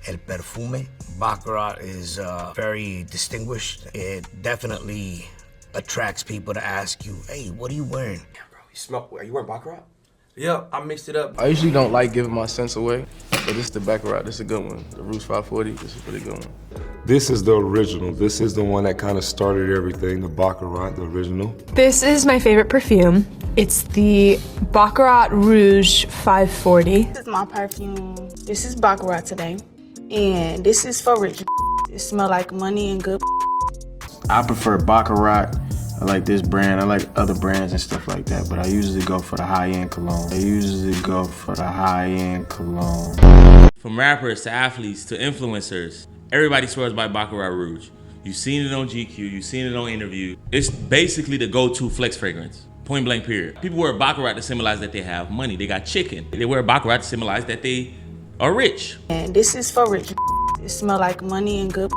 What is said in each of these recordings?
El perfume. Baccarat is very distinguished. It definitely attracts people to ask you, hey, what are you wearing? Yeah, bro, you smell, are you wearing Baccarat? Yeah, I mixed it up. I usually don't like giving my scents away, but this is the Baccarat. This is a good one. The Rouge 540, this is a really good one. This is the original. This is the one that kind of started everything, the Baccarat, the original. This is my favorite perfume. It's the Baccarat Rouge 540. This is my perfume. This is Baccarat today. And this is for rich. It smells like money and good. I prefer Baccarat. I like this brand. I like other brands and stuff like that, but I usually go for the high-end cologne. From rappers to athletes to influencers, everybody swears by Baccarat Rouge. You've seen it on GQ, you've seen it on interview. It's basically the go-to flex fragrance, point blank period. People wear Baccarat to symbolize that they have money, they got chicken. They wear Baccarat to symbolize that they are rich. And this is for rich. It smells like money and good.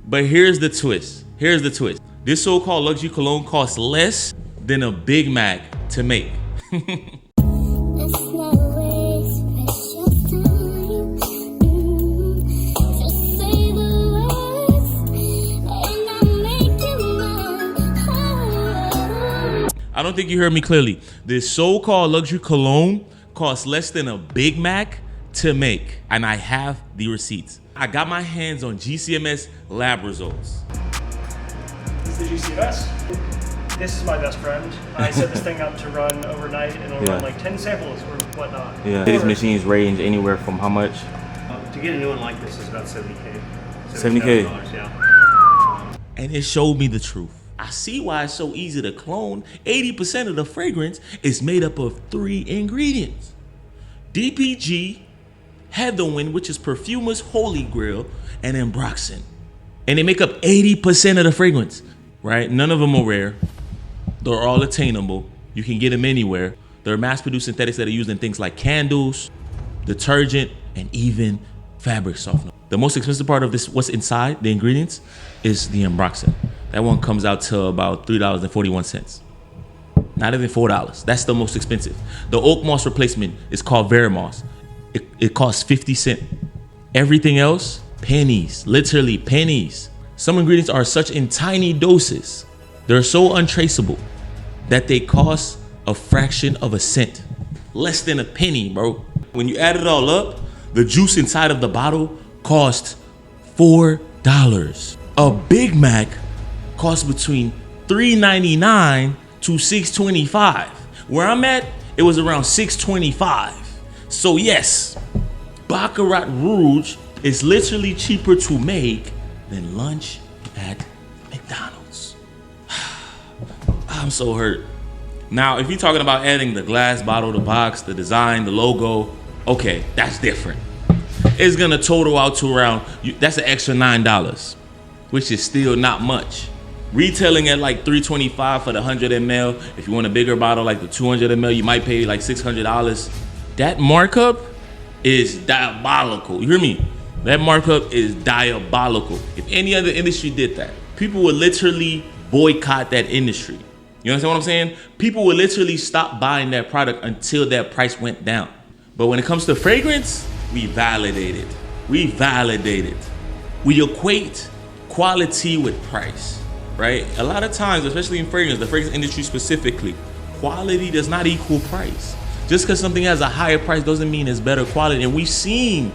But here's the twist. This so-called luxury cologne costs less than a Big Mac to make. I don't think you heard me clearly. This so-called luxury cologne costs less than a Big Mac to make. And I have the receipts. I got my hands on GCMS lab results. The GCMS. This is my best friend. I set this thing up to run overnight and it'll run like 10 samples or whatnot. Yeah. These machines range anywhere from how much? To get a new one like this is about 70K. $70K? Yeah. And it showed me the truth. I see why it's so easy to clone. 80% of the fragrance is made up of 3 ingredients. DPG, Heatherwind, which is perfumer's holy grail, and Ambroxan. And they make up 80% of the fragrance, right? None of them are rare. They're all attainable. You can get them anywhere. They're mass-produced synthetics that are used in things like candles, detergent, and even fabric softener. The most expensive part of this, what's inside, the ingredients, is the Ambroxan. That one comes out to about $3.41. Not even $4. That's the most expensive. The oak moss replacement is called Verimoss. It costs 50 cents. Everything else, pennies, literally pennies. Some ingredients are such in tiny doses. They're so untraceable that they cost a fraction of a cent. Less than a penny, bro. When you add it all up, the juice inside of the bottle cost $4. A Big Mac costs between $3.99 to $6.25. Where I'm at, it was around $6.25. So yes, Baccarat Rouge is literally cheaper to make than lunch at McDonald's. I'm so hurt. Now, if you're talking about adding the glass bottle, the box, the design, the logo, okay, that's different. It's gonna total out to around, that's an extra $9, which is still not much. Retailing at like $3.25 for the 100 ml. If you want a bigger bottle like the 200 ml, you might pay like $600. That markup is diabolical. You hear me? That markup is diabolical. If any other industry did that, people would literally boycott that industry. You understand what I'm saying? People would literally stop buying that product until that price went down. But when it comes to fragrance, we validate it. We validate it. We equate quality with price, right? A lot of times, especially in fragrance, the fragrance industry specifically, quality does not equal price. Just because something has a higher price doesn't mean it's better quality. And we've seen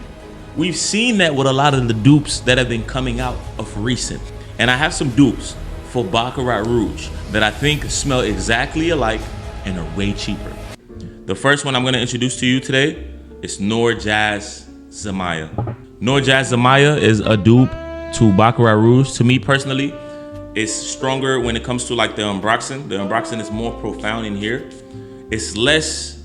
that with a lot of the dupes that have been coming out of recent. And I have some dupes for Baccarat Rouge that I think smell exactly alike and are way cheaper. The first one I'm going to introduce to you today is Noor Jazz Zimaya. Noor Jazz Zimaya is a dupe to Baccarat Rouge. To me personally, it's stronger when it comes to like the Ambroxan. The Ambroxan is more profound in here. It's less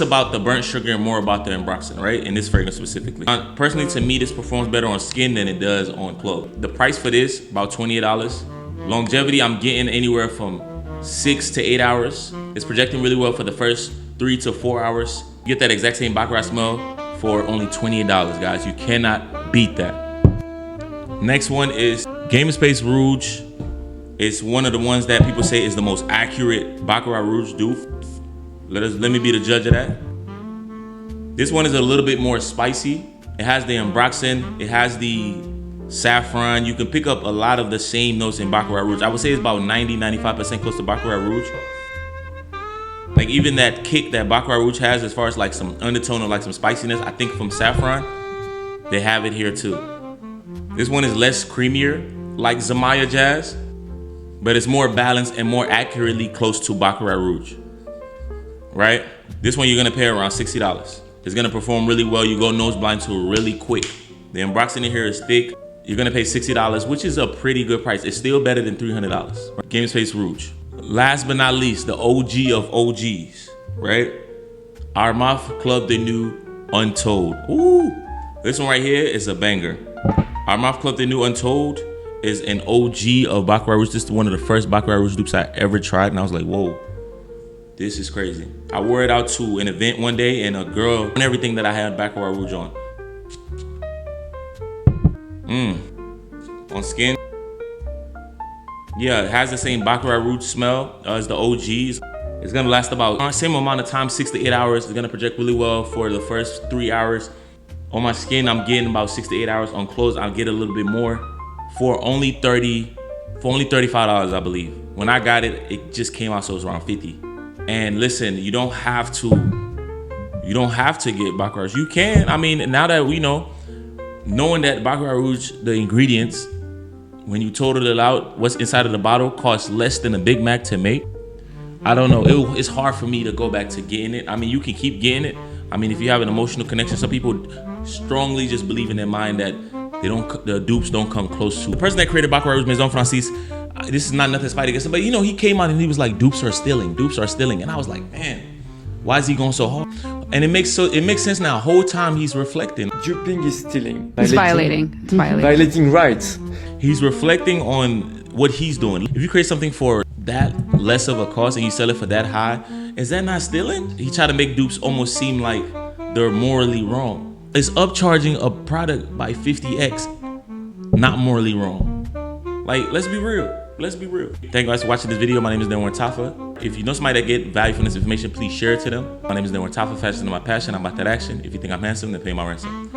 about the burnt sugar and more about the Ambroxan, right? In this fragrance specifically. Personally, to me, this performs better on skin than it does on clothes. The price for this, about $28. Longevity, I'm getting anywhere from 6 to 8 hours. It's projecting really well for the first 3 to 4 hours. You get that exact same Baccarat smell for only $28, guys. You cannot beat that. Next one is Game Space Rouge. It's one of the ones that people say is the most accurate Baccarat Rouge dupe. Let me be the judge of that. This one is a little bit more spicy. It has the ambroxan, it has the saffron. You can pick up a lot of the same notes in Baccarat Rouge. I would say it's about 90-95% close to Baccarat Rouge. Like even that kick that Baccarat Rouge has as far as like some undertone or like some spiciness, I think from saffron, they have it here too. This one is less creamier, like Zimaya Jazz, but it's more balanced and more accurately close to Baccarat Rouge, right? This one you're gonna pay around $60. It's gonna perform really well. You go nose blind to it really quick. The ambroxan in here is thick. You're gonna pay $60, which is a pretty good price. It's still better than $300. Game Space Rouge. Last but not least, the OG of OGs, right? Armaf Club de Nuit Untold. Ooh, this one right here is a banger. Armaf Club de Nuit Untold is an OG of Baccarat Rouge. This is one of the first Baccarat Rouge dupes I ever tried, and I was like, whoa, this is crazy. I wore it out to an event one day, and a girl and everything that I had Baccarat Rouge on. On skin. Yeah, it has the same Baccarat Rouge smell as the OGs. It's gonna last about same amount of time, 6 to 8 hours. It's gonna project really well for the first 3 hours. On my skin, I'm getting about 6 to 8 hours. On clothes, I'll get a little bit more for only $35, I believe. When I got it, it just came out, so it was around 50. And listen, you don't have to get Baccarat Rouge. You can, I mean, now that we know, knowing that Baccarat Rouge, the ingredients, when you total it out, what's inside of the bottle costs less than a Big Mac to make. I don't know, it's hard for me to go back to getting it. I mean, you can keep getting it. I mean, if you have an emotional connection, some people strongly just believe in their mind that the dupes don't come close to. The person that created Baccarat Rouge, Maison Francis, this is not nothing spite against him, but you know, he came out and he was like, dupes are stealing. And I was like, man, why is he going so hard? And it makes sense now. Whole time he's reflecting. Duping is stealing. It's violating. Violating rights. He's reflecting on what he's doing. If you create something for that less of a cost and you sell it for that high, is that not stealing? He tried to make dupes almost seem like they're morally wrong. It's upcharging a product by 50x, not morally wrong. Like, let's be real. Thank you guys for watching this video. My name is Noor Tafa. If you know somebody that get value from this information, please share it to them. My name is Noor Tafa. Fashion is my passion. I'm about that action. If you think I'm handsome, then pay my ransom.